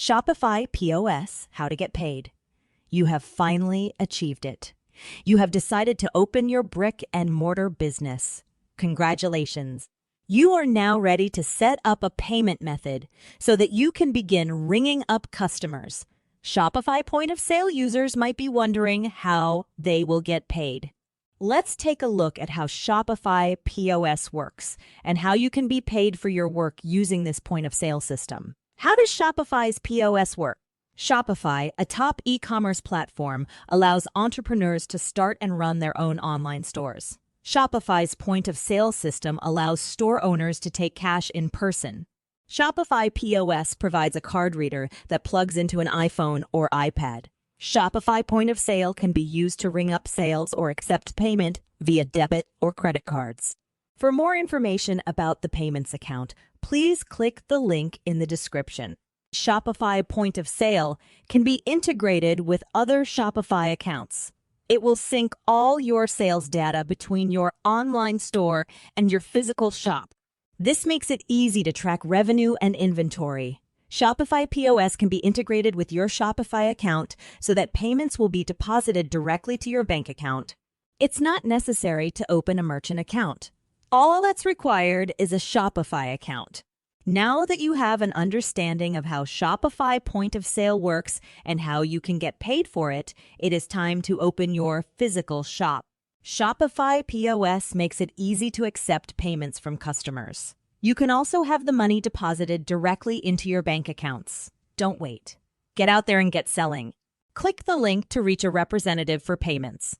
Shopify POS, how to get paid. You have finally achieved it. You have decided to open your brick and mortar business. Congratulations. You are now ready to set up a payment method so that you can begin ringing up customers. Shopify point of sale users might be wondering how they will get paid. Let's take a look at how Shopify POS works and how you can be paid for your work using this point of sale system. How does Shopify's POS work? Shopify, a top e-commerce platform, allows entrepreneurs to start and run their own online stores. Shopify's point-of-sale system allows store owners to take cash in person. Shopify POS provides a card reader that plugs into an iPhone or iPad. Shopify point-of-sale can be used to ring up sales or accept payment via debit or credit cards. For more information about the payments account, please click the link in the description. Shopify point of sale can be integrated with other Shopify accounts. It will sync all your sales data between your online store and your physical shop. This makes it easy to track revenue and inventory. Shopify POS can be integrated with your Shopify account so that payments will be deposited directly to your bank account. It's not necessary to open a merchant account. All that's required is a Shopify account. Now that you have an understanding of how Shopify point of sale works and how you can get paid for it, it is time to open your physical shop. Shopify POS makes it easy to accept payments from customers. You can also have the money deposited directly into your bank accounts. Don't wait. Get out there and get selling. Click the link to reach a representative for payments.